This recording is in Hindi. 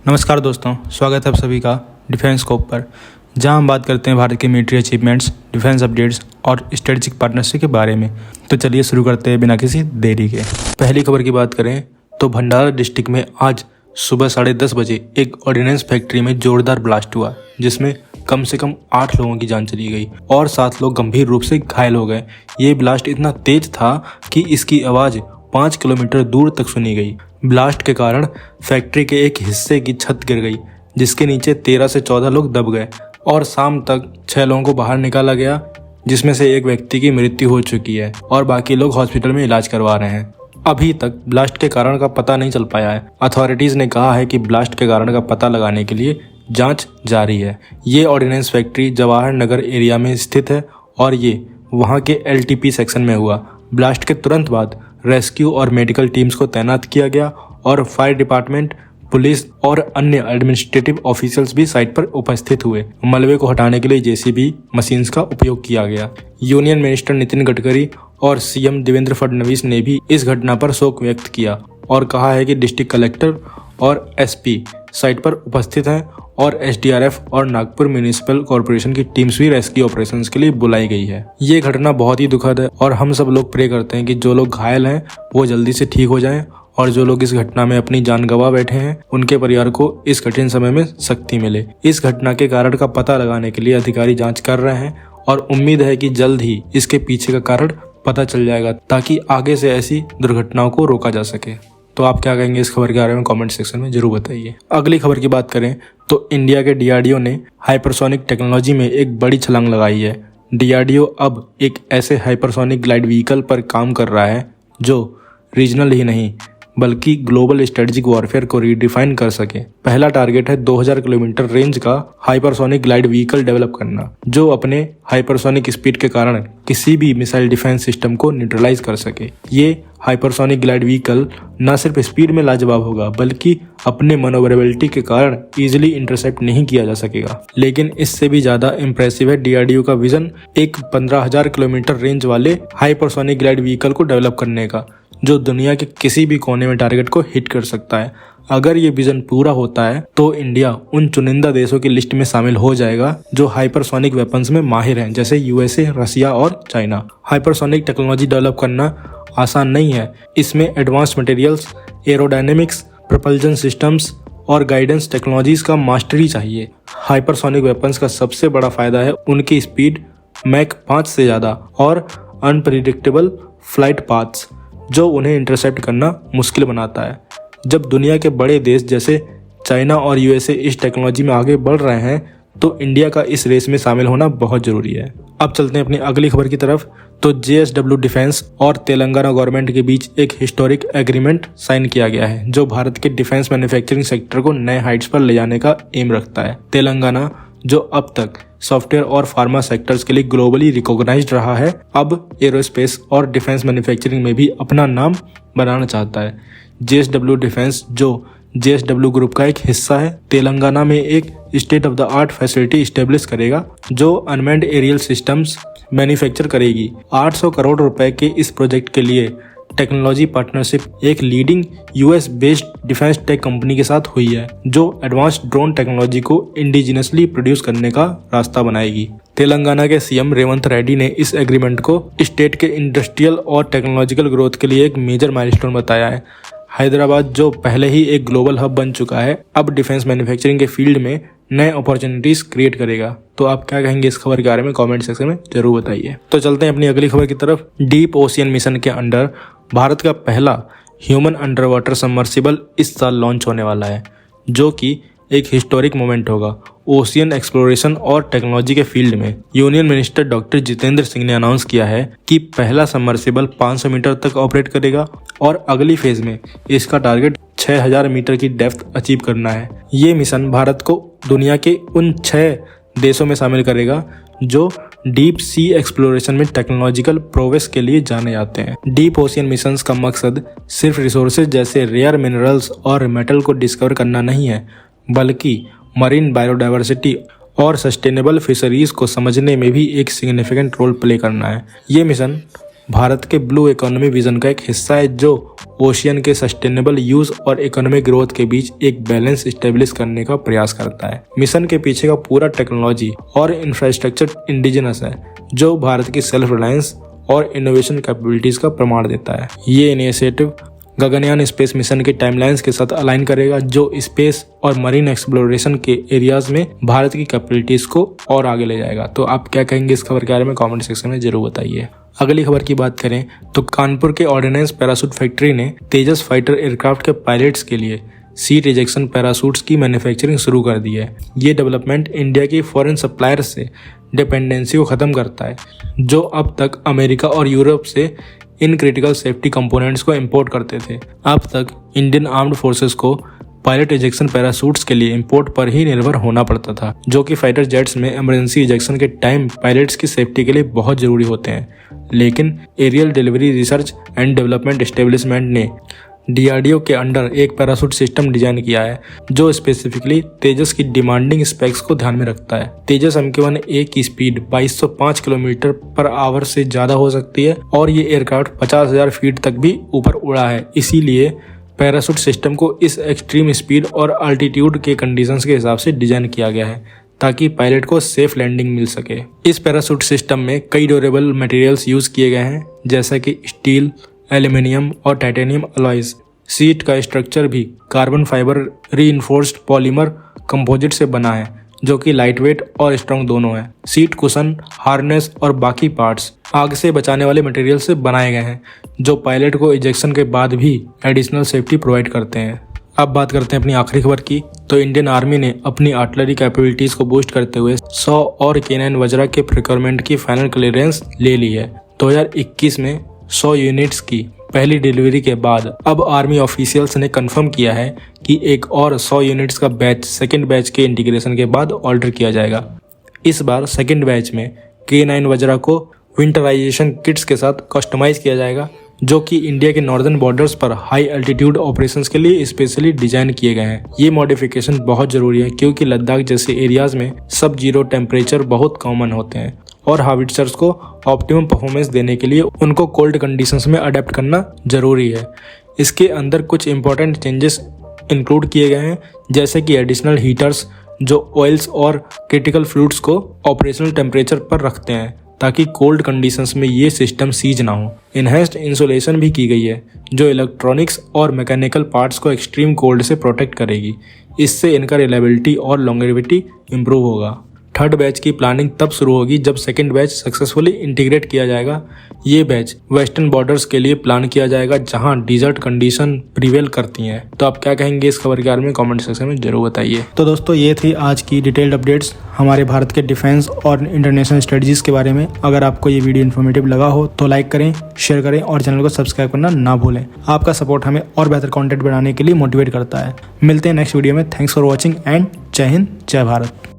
नमस्कार दोस्तों, स्वागत है आप सभी का डिफेंस स्कोप पर, जहां हम बात करते हैं भारत के मिलिट्री अचीवमेंट्स, डिफेंस अपडेट्स और स्ट्रेटेजिक पार्टनरशिप के बारे में। तो चलिए शुरू करते हैं बिना किसी देरी के। पहली खबर की बात करें तो भंडारा डिस्ट्रिक्ट में आज सुबह 10:30 बजे एक ऑर्डिनेंस फैक्ट्री में जोरदार ब्लास्ट हुआ, जिसमें कम से कम 8 लोगों की जान चली गई और 7 लोग गंभीर रूप से घायल हो गए। ये ब्लास्ट इतना तेज था कि इसकी आवाज़ 5 किलोमीटर दूर तक सुनी गई। ब्लास्ट के कारण फैक्ट्री के एक हिस्से की छत गिर गई, जिसके नीचे 13 से 14 लोग दब गए और शाम तक 6 लोगों को बाहर निकाला गया, जिसमें से एक व्यक्ति की मृत्यु हो चुकी है और बाकी लोग हॉस्पिटल में इलाज करवा रहे हैं। अभी तक ब्लास्ट के कारण का पता नहीं चल पाया है। अथॉरिटीज ने कहा है कि ब्लास्ट के कारण का पता लगाने के लिए जांच जारी है। ये ordnance factory Jawahar Nagar area में स्थित है और ये वहाँ के LTP सेक्शन में हुआ। ब्लास्ट के तुरंत बाद रेस्क्यू और मेडिकल टीम्स को तैनात किया गया और फायर डिपार्टमेंट, पुलिस और अन्य एडमिनिस्ट्रेटिव ऑफिशियल्स भी साइट पर उपस्थित हुए। मलबे को हटाने के लिए JCB मशीन्स का उपयोग किया गया। यूनियन मिनिस्टर नितिन गडकरी और CM देवेंद्र फडणवीस ने भी इस घटना पर शोक व्यक्त किया और कहा है कि डिस्ट्रिक्ट कलेक्टर और SP साइट पर उपस्थित हैं और SDRF और नागपुर म्यूनिसिपल कॉरपोरेशन की टीम्स भी रेस्क्यू ऑपरेशंस के लिए बुलाई गई है। ये घटना बहुत ही दुखद है और हम सब लोग प्रे करते हैं कि जो लोग घायल हैं वो जल्दी से ठीक हो जाएं और जो लोग इस घटना में अपनी जान गंवा बैठे हैं उनके परिवार को इस कठिन समय में शक्ति मिले। इस घटना के कारण का पता लगाने के लिए अधिकारी जांच कर रहे हैं और उम्मीद है कि जल्द ही इसके पीछे का कारण पता चल जाएगा, ताकि आगे से ऐसी दुर्घटनाओं को रोका जा सके। तो आप क्या कहेंगे इस खबर के बारे में कमेंट सेक्शन में जरूर बताइए। अगली खबर की बात करें तो इंडिया के DRDO ने हाइपरसोनिक टेक्नोलॉजी में एक बड़ी छलांग लगाई है। DRDO अब एक ऐसे हाइपरसोनिक ग्लाइड व्हीकल पर काम कर रहा है जो रीजनल ही नहीं बल्कि ग्लोबल स्ट्रेटेजिक वॉरफेयर को रीडिफाइन कर सके। पहला टारगेट है 2000 किलोमीटर रेंज का हाइपरसोनिक ग्लाइड व्हीकल डेवलप करना, जो अपने हाइपरसोनिक स्पीड के कारण किसी भी मिसाइल डिफेंस सिस्टम को न्यूट्रलाइज कर सके। ये हाइपरसोनिक ग्लाइड व्हीकल न सिर्फ स्पीड में लाजवाब होगा बल्कि अपने मनोवरेबिलिटी के कारण इजीली इंटरसेप्ट नहीं किया जा सकेगा। लेकिन इससे भी ज्यादा इंप्रेसिव है DRDO का विजन एक 15,000 किलोमीटर रेंज वाले हाइपरसोनिक ग्लाइड व्हीकल को डेवलप करने का, जो दुनिया के किसी भी कोने में टारगेट को हिट कर सकता है। अगर ये विजन पूरा होता है तो इंडिया उन चुनिंदा देशों की लिस्ट में शामिल हो जाएगा जो हाइपरसोनिक वेपन्स में माहिर हैं, जैसे USA, रसिया और चाइना। हाइपरसोनिक टेक्नोलॉजी डेवलप करना आसान नहीं है। इसमें advance materials, aerodynamics, propulsion systems और गाइडेंस टेक्नोलॉजीज का मास्टरी चाहिए। हाइपरसोनिक वेपन्स का सबसे बड़ा फायदा है उनकी स्पीड मैक 5 से ज़्यादा और अनप्रिडिक्टेबल फ्लाइट पाथ्स, जो उन्हें इंटरसेप्ट करना मुश्किल बनाता है। जब दुनिया के बड़े देश जैसे चाइना और USA इस टेक्नोलॉजी में आगे बढ़ रहे हैं तो इंडिया का इस रेस में शामिल होना बहुत ज़रूरी है। अब चलते हैं अपनी अगली खबर की तरफ। तो JSW डिफेंस और तेलंगाना गवर्नमेंट के बीच एक हिस्टोरिक एग्रीमेंट साइन किया गया है, जो भारत के डिफेंस मैन्युफैक्चरिंग सेक्टर को नए हाइट्स पर ले जाने का एम रखता है। तेलंगाना, जो अब तक सॉफ्टवेयर और फार्मा सेक्टर्स के लिए ग्लोबली रिकॉग्नाइज्ड रहा है, अब एरोस्पेस और डिफेंस मैन्युफैक्चरिंग में भी अपना नाम बनाना चाहता है। JSW डिफेंस, जो JSW ग्रुप का एक हिस्सा है, तेलंगाना में एक state of the art facility establish करेगा जो अनमैन्ड एरियल सिस्टम्स मैन्युफैक्चर करेगी। 800 करोड़ रुपए के इस प्रोजेक्ट के लिए टेक्नोलॉजी पार्टनरशिप एक leading US based defence tech company के साथ हुई है, जो एडवांस्ड ड्रोन टेक्नोलॉजी को इंडिजिनसली प्रोड्यूस करने का रास्ता बनाएगी। तेलंगाना के CM रेवंत रेड्डी ने इस एग्रीमेंट को स्टेट के इंडस्ट्रियल और टेक्नोलॉजिकल ग्रोथ के लिए एक मेजर माइलस्टोन बताया है। हैदराबाद, जो पहले ही एक ग्लोबल हब बन चुका है, अब डिफेंस मैन्युफैक्चरिंग के फील्ड में नए अपॉर्चुनिटीज क्रिएट करेगा। तो आप क्या कहेंगे इस खबर के बारे में कमेंट सेक्शन में जरूर बताइए। तो चलते हैं अपनी अगली खबर की तरफ। डीप ओशियन मिशन के अंडर भारत का पहला ह्यूमन अंडर वाटर सबमर्सिबल इस साल लॉन्च होने वाला है, जो कि एक हिस्टोरिक मोमेंट होगा ओशियन एक्सप्लोरेशन और टेक्नोलॉजी के फील्ड में। Union minister doctor Jitendra Singh ने अनाउंस किया है कि पहला सबमर्सिबल 500 मीटर तक ऑपरेट करेगा और अगली फेज में इसका टारगेट 6000 मीटर की डेप्थ अचीव करना है। ये मिशन भारत को दुनिया के उन 6 देशों में शामिल करेगा जो डीप सी एक्सप्लोरेशन में टेक्नोलॉजिकल प्रोग्रेस के लिए जाने जाते हैं। डीप ओशियन मिशंस का मकसद सिर्फ रिसोर्सेज जैसे रेयर मिनरल्स और मेटल को डिस्कवर करना नहीं है, बल्कि मरीन बायोडाइवर्सिटी और सस्टेनेबल फिशरीज को समझने में भी एक सिग्निफिकेंट रोल प्ले करना है। ये मिशन भारत के ब्लू इकोनॉमी विजन का एक हिस्सा है, जो ओशियन के सस्टेनेबल यूज और इकोनॉमिक ग्रोथ के बीच एक बैलेंस स्टेब्लिश करने का प्रयास करता है। मिशन के पीछे का पूरा टेक्नोलॉजी और इंफ्रास्ट्रक्चर इंडिजिनस है, जो भारत की सेल्फ रिलायंस और इनोवेशन कैपेबिलिटीज का प्रमाण देता है। ये इनिशिएटिव गगनयान स्पेस मिशन के टाइमलाइंस के साथ अलाइन करेगा, जो स्पेस और मरीन एक्सप्लोरेशन के एरियाज में भारत की कैपेबिलिटीज को और आगे ले जाएगा। तो आप क्या कहेंगे इस खबर के बारे में कमेंट सेक्शन में जरूर बताइए। अगली खबर की बात करें तो कानपुर के ऑर्डिनेंस पैराशूट फैक्ट्री ने तेजस फाइटर एयरक्राफ्ट के पायलट्स के लिए सीट इजेक्शन पैराशूट्स की मैन्युफैक्चरिंग शुरू कर दी है। ये डेवलपमेंट इंडिया की फॉरेन सप्लायर्स से डिपेंडेंसी को खत्म करता है, जो अब तक अमेरिका और यूरोप से इन क्रिटिकल सेफ्टी कंपोनेंट्स को इंपोर्ट करते थे। अब तक इंडियन आर्म्ड फोर्सेस को पायलट इजेक्शन पैराशूट्स के लिए इंपोर्ट पर ही निर्भर होना पड़ता था, जो कि फाइटर जेट्स में इमरजेंसी इजेक्शन के टाइम पायलट्स की सेफ्टी के लिए बहुत जरूरी होते हैं। लेकिन aerial delivery research and development establishment ने DRDO के अंडर एक पैराशूट सिस्टम डिजाइन किया है, जो स्पेसिफिकली तेजस की डिमांडिंग स्पेक्स को ध्यान में रखता है। तेजस MK-1A की स्पीड 2205 किलोमीटर पर आवर से ज्यादा हो सकती है और ये एयरक्राफ्ट 50,000 फीट तक भी ऊपर उड़ा है। इसीलिए पैराशूट सिस्टम को इस एक्सट्रीम स्पीड और अल्टीट्यूड के कंडीशंस के हिसाब से डिजाइन किया गया है, ताकि पायलट को सेफ लैंडिंग मिल सके। इस पैराशूट सिस्टम में कई ड्यूरेबल मटेरियल्स यूज किए गए हैं, जैसे कि स्टील, एल्यूमिनियम और टाइटेनियम अलॉयज। सीट का स्ट्रक्चर भी carbon fibre reinforced polymer composite से बना है, जो कि लाइट वेट और स्ट्रॉन्ग दोनों है। सीट कुशन, हार्नेस और बाकी पार्ट्स आग से बचाने वाले मटेरियल से बनाए गए हैं, जो पायलट को इजेक्शन के बाद भी एडिशनल सेफ्टी प्रोवाइड करते हैं। अब बात करते हैं अपनी आखिरी खबर की। तो इंडियन आर्मी ने अपनी आर्टिलरी कैपेबिलिटीज को बूस्ट करते हुए 100 और K9 वज्रा के प्रिक्योरमेंट की फाइनल क्लियरेंस ले ली है। 2021 में 100 यूनिट्स की पहली डिलीवरी के बाद अब आर्मी ऑफिशियल्स ने कंफर्म किया है कि एक और 100 यूनिट्स का बैच सेकेंड बैच के इंटीग्रेशन के बाद ऑर्डर किया जाएगा। इस बार सेकेंड बैच में K9 वज्रा को विंटराइजेशन किट्स के साथ कस्टमाइज किया जाएगा, जो कि इंडिया के नॉर्दर्न बॉर्डर्स पर हाई एल्टीट्यूड ऑपरेशंस के लिए स्पेशली डिजाइन किए गए हैं। ये मॉडिफिकेशन बहुत जरूरी है, क्योंकि लद्दाख जैसे एरियाज में सब जीरो टेम्परेचर बहुत कॉमन होते हैं और हाविट्जर्स को ऑप्टिमम परफॉर्मेंस देने के लिए उनको कोल्ड कंडीशंस में अडेप्ट करना जरूरी है। इसके अंदर कुछ इंपॉर्टेंट चेंजेस इंक्लूड किए गए हैं, जैसे कि एडिशनल हीटर्स जो ऑयल्स और क्रिटिकल फ्लूइड्स को ऑपरेशनल टेम्परेचर पर रखते हैं, ताकि कोल्ड कंडीशंस में ये सिस्टम सीज ना हो। इनहेंस्ड इंसुलेशन भी की गई है, जो इलेक्ट्रॉनिक्स और मैकेनिकल पार्ट्स को एक्सट्रीम कोल्ड से प्रोटेक्ट करेगी। इससे इनका रिलायबिलिटी और लॉन्गेविटी इंप्रूव होगा। थर्ड बैच की प्लानिंग तब शुरू होगी जब सेकेंड बैच सक्सेसफुली इंटीग्रेट किया जाएगा। ये बैच वेस्टर्न बॉर्डर्स के लिए प्लान किया जाएगा, जहां डिजर्ट कंडीशन प्रिवेल करती हैं। तो आप क्या कहेंगे इस खबर के बारे में कमेंट सेक्शन में जरूर बताइए। तो दोस्तों, ये थी आज की डिटेल्ड अपडेट्स हमारे भारत के डिफेंस और इंटरनेशनल स्ट्रेटजीज के बारे में। अगर आपको ये वीडियो इन्फॉर्मेटिव लगा हो तो लाइक करें, शेयर करें और चैनल को सब्सक्राइब करना ना भूलें। आपका सपोर्ट हमें और बेहतर कंटेंट बनाने के लिए मोटिवेट करता है। मिलते हैं नेक्स्ट वीडियो में। थैंक्स फॉर वॉचिंग एंड जय हिंद, जय भारत।